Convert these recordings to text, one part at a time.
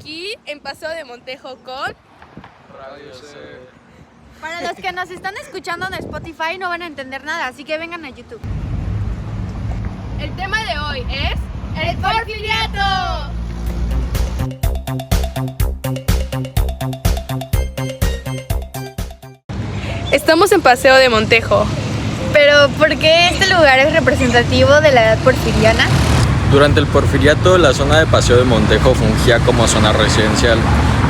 aquí en Paseo de Montejo con Radio C. Para los que nos están escuchando en Spotify no van a entender nada, así que vengan a YouTube. el tema de hoy es el porfiriato. Estamos en Paseo de Montejo. Pero, ¿por qué este lugar es representativo de la edad porfiriana? Durante el porfiriato, la zona de Paseo de Montejo fungía como zona residencial.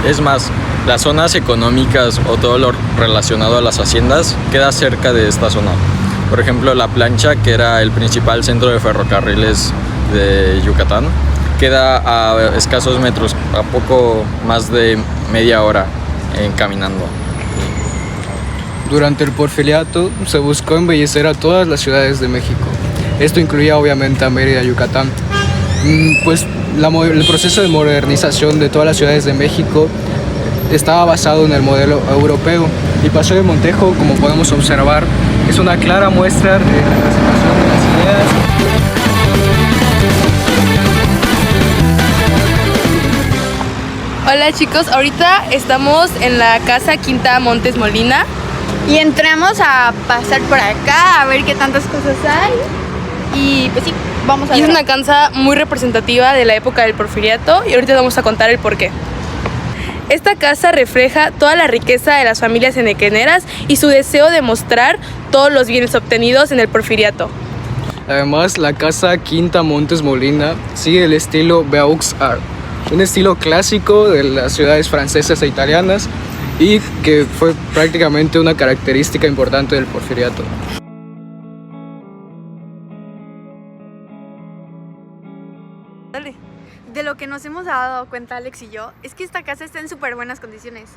Es más, las zonas económicas o todo lo relacionado a las haciendas queda cerca de esta zona. Por ejemplo, La Plancha, que era el principal centro de ferrocarriles de Yucatán, queda a escasos metros, a poco más de media hora caminando. Durante el porfiriato se buscó embellecer a todas las ciudades de México. Esto incluía obviamente a Mérida, Yucatán. Pues el proceso de modernización de todas las ciudades de México estaba basado en el modelo europeo. Y Paseo de Montejo, como podemos observar, es una clara muestra de representación de las ideas. Hola chicos, ahorita estamos en la Casa Quinta Montes Molina. Y entramos a pasar por acá a ver qué tantas cosas hay. Y pues sí, vamos a Y es ver. una casa muy representativa de la época del porfiriato y ahorita vamos a contar el porqué. Esta casa refleja toda la riqueza de las familias enequeneras y su deseo de mostrar todos los bienes obtenidos en el porfiriato. Además, la Casa Quinta Montes Molina sigue el estilo Beaux Art, un estilo clásico de las ciudades francesas e italianas y que fue prácticamente una característica importante del porfiriato. Dale. De lo que nos hemos dado cuenta Alex y yo, es que esta casa está en súper buenas condiciones.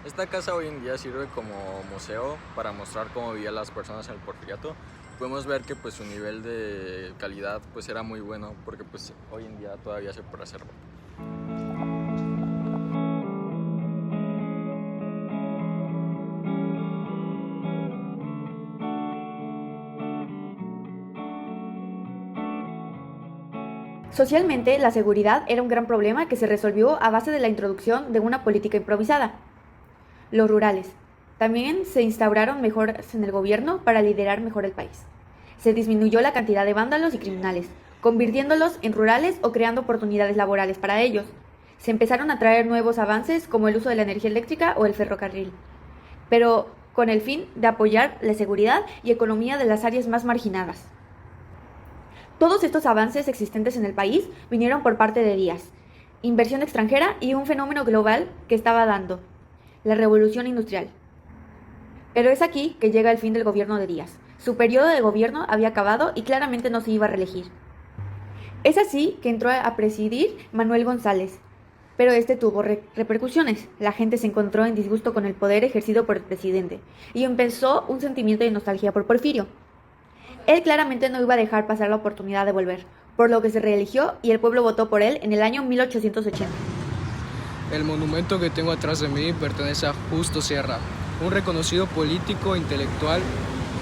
Esta casa hoy en día sirve como museo para mostrar cómo vivían las personas en el porfiriato. Podemos ver que pues su nivel de calidad pues era muy bueno porque pues hoy en día todavía se preserva. Socialmente, la seguridad era un gran problema que se resolvió a base de la introducción de una política improvisada. Los rurales. También se instauraron mejoras en el gobierno para liderar mejor el país. Se disminuyó la cantidad de vándalos y criminales, convirtiéndolos en rurales o creando oportunidades laborales para ellos. Se empezaron a traer nuevos avances como el uso de la energía eléctrica o el ferrocarril, pero con el fin de apoyar la seguridad y economía de las áreas más marginadas. Todos estos avances existentes en el país vinieron por parte de Díaz, inversión extranjera y un fenómeno global que estaba dando, la revolución industrial. Pero es aquí que llega el fin del gobierno de Díaz. Su periodo de gobierno había acabado y claramente no se iba a reelegir. Es así que entró a presidir Manuel González, pero este tuvo repercusiones. La gente se encontró en disgusto con el poder ejercido por el presidente y empezó un sentimiento de nostalgia por Porfirio. Él claramente no iba a dejar pasar la oportunidad de volver, por lo que se reeligió y el pueblo votó por él en el año 1880. El monumento que tengo atrás de mí pertenece a Justo Sierra, un reconocido político intelectual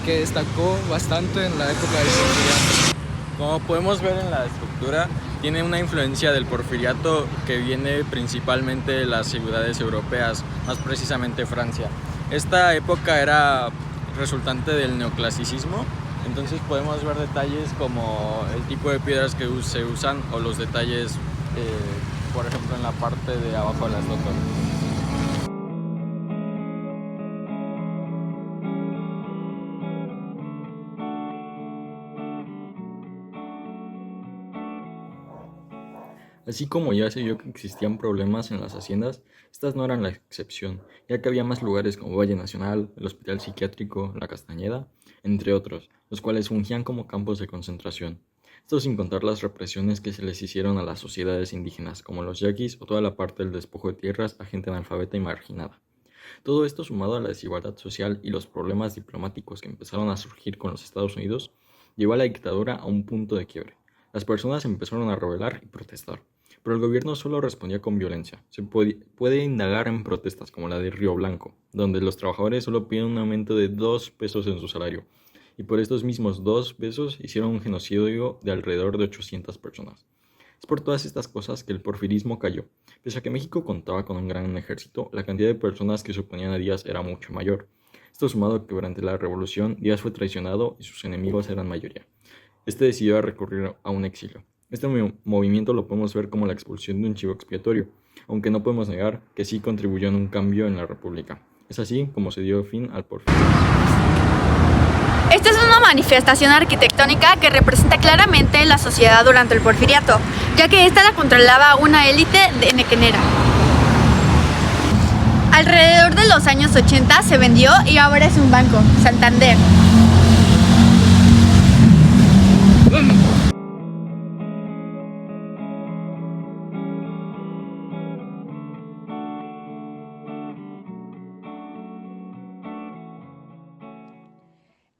que destacó bastante en la época del porfiriato. Como podemos ver en la estructura, tiene una influencia del porfiriato que viene principalmente de las ciudades europeas, más precisamente Francia. Esta época era resultante del neoclasicismo. Entonces podemos ver detalles como el tipo de piedras que se usan o los detalles, por ejemplo, en la parte de abajo de las locas. Así como ya se vio que existían problemas en las haciendas, estas no eran la excepción, ya que había más lugares como Valle Nacional, el Hospital Psiquiátrico, La Castañeda, entre otros, los cuales fungían como campos de concentración. Esto sin contar las represiones que se les hicieron a las sociedades indígenas, como los yaquis o toda la parte del despojo de tierras a gente analfabeta y marginada. Todo esto sumado a la desigualdad social y los problemas diplomáticos que empezaron a surgir con los Estados Unidos, llevó a la dictadura a un punto de quiebre. Las personas empezaron a rebelar y protestar, pero el gobierno solo respondía con violencia. Se puede indagar en protestas como la de Río Blanco, donde los trabajadores solo piden un aumento de 2 pesos en su salario, y por estos mismos 2 pesos hicieron un genocidio de alrededor de 800 personas. Es por todas estas cosas que el porfirismo cayó. Pese a que México contaba con un gran ejército, la cantidad de personas que se oponían a Díaz era mucho mayor. Esto sumado a que durante la revolución Díaz fue traicionado y sus enemigos eran mayoría. Este decidió recurrir a un exilio. Este movimiento lo podemos ver como la expulsión de un chivo expiatorio, aunque no podemos negar que sí contribuyó en un cambio en la República. Es así como se dio fin al porfiriato. Esta es una manifestación arquitectónica que representa claramente la sociedad durante el porfiriato, ya que esta la controlaba una élite enequenera. Alrededor de los años 80 se vendió y ahora es un banco, Santander.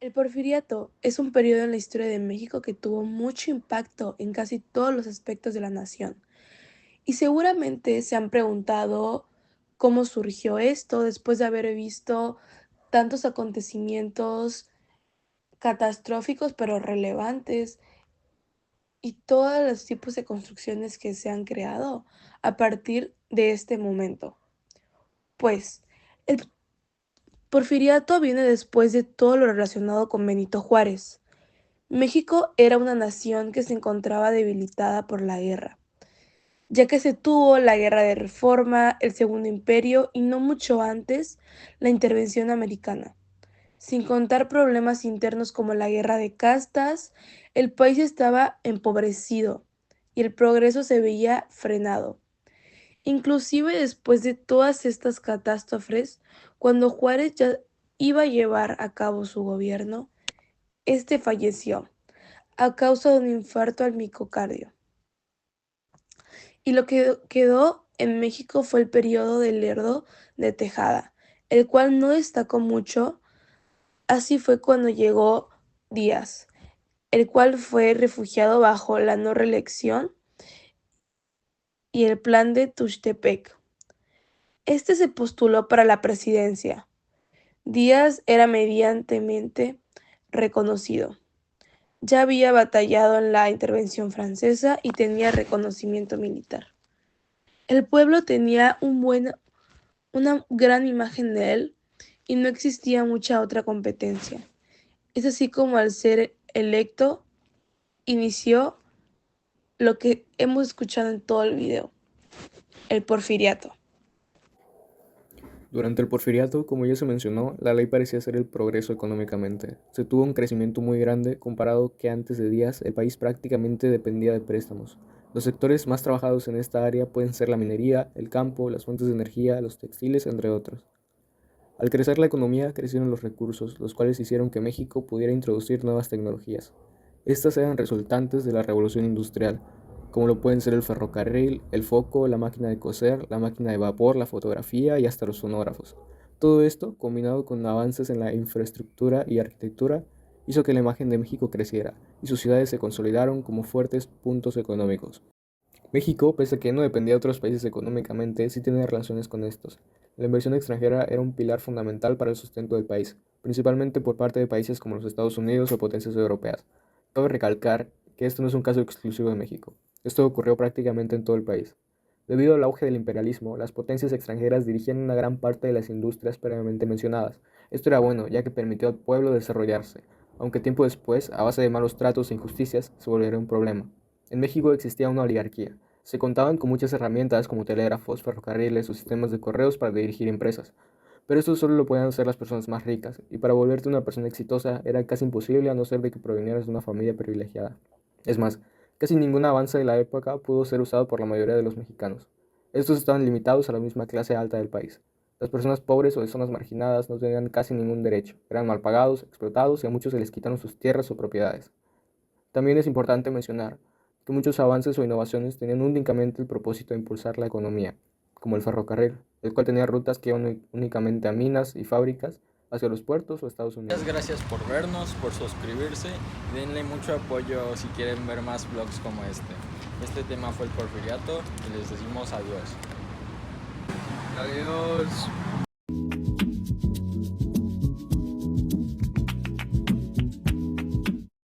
El porfiriato es un periodo en la historia de México que tuvo mucho impacto en casi todos los aspectos de la nación. Y seguramente se han preguntado cómo surgió esto después de haber visto tantos acontecimientos catastróficos pero relevantes y todos los tipos de construcciones que se han creado a partir de este momento. Pues el porfiriato viene después de todo lo relacionado con Benito Juárez. México era una nación que se encontraba debilitada por la guerra, ya que se tuvo la Guerra de Reforma, el Segundo Imperio y no mucho antes la intervención americana. Sin contar problemas internos como la guerra de castas, el país estaba empobrecido y el progreso se veía frenado. Inclusive después de todas estas catástrofes, cuando Juárez ya iba a llevar a cabo su gobierno, este falleció a causa de un infarto al miocardio. Y lo que quedó en México fue el periodo de Lerdo de Tejada, el cual no destacó mucho. Así fue cuando llegó Díaz, el cual fue refugiado bajo la no reelección y el plan de Tuxtepec. Este se postuló para la presidencia. Díaz era medianamente reconocido. Ya había batallado en la intervención francesa y tenía reconocimiento militar. El pueblo tenía una gran imagen de él y no existía mucha otra competencia. Es así como al ser electo inició lo que hemos escuchado en todo el video, el porfiriato. Durante el porfiriato, como ya se mencionó, la ley parecía ser el progreso económicamente. Se tuvo un crecimiento muy grande comparado que antes de Díaz el país prácticamente dependía de préstamos. Los sectores más trabajados en esta área pueden ser la minería, el campo, las fuentes de energía, los textiles, entre otros. Al crecer la economía, crecieron los recursos, los cuales hicieron que México pudiera introducir nuevas tecnologías. Estas eran resultantes de la revolución industrial, como lo pueden ser el ferrocarril, el foco, la máquina de coser, la máquina de vapor, la fotografía y hasta los fonógrafos. Todo esto, combinado con avances en la infraestructura y arquitectura, hizo que la imagen de México creciera y sus ciudades se consolidaron como fuertes puntos económicos. México, pese a que no dependía de otros países económicamente, sí tenía relaciones con estos. La inversión extranjera era un pilar fundamental para el sustento del país, principalmente por parte de países como los Estados Unidos o potencias europeas. Cabe recalcar que esto no es un caso exclusivo de México. Esto ocurrió prácticamente en todo el país. Debido al auge del imperialismo, las potencias extranjeras dirigían una gran parte de las industrias previamente mencionadas. Esto era bueno, ya que permitió al pueblo desarrollarse, aunque tiempo después, a base de malos tratos e injusticias, se volvería un problema. En México existía una oligarquía. Se contaban con muchas herramientas como telégrafos, ferrocarriles o sistemas de correos para dirigir empresas. Pero esto solo lo podían hacer las personas más ricas, y para volverte una persona exitosa era casi imposible a no ser de que provinieras de una familia privilegiada. Es más, casi ningún avance de la época pudo ser usado por la mayoría de los mexicanos. Estos estaban limitados a la misma clase alta del país. Las personas pobres o de zonas marginadas no tenían casi ningún derecho, eran mal pagados, explotados y a muchos se les quitaron sus tierras o propiedades. También es importante mencionar que muchos avances o innovaciones tenían únicamente el propósito de impulsar la economía, como el ferrocarril, el cual tenía rutas que iban únicamente a minas y fábricas, hacia los puertos o Estados Unidos. Muchas gracias por vernos, por suscribirse y denle mucho apoyo si quieren ver más vlogs como este. Este tema fue el porfiriato y les decimos adiós. Adiós.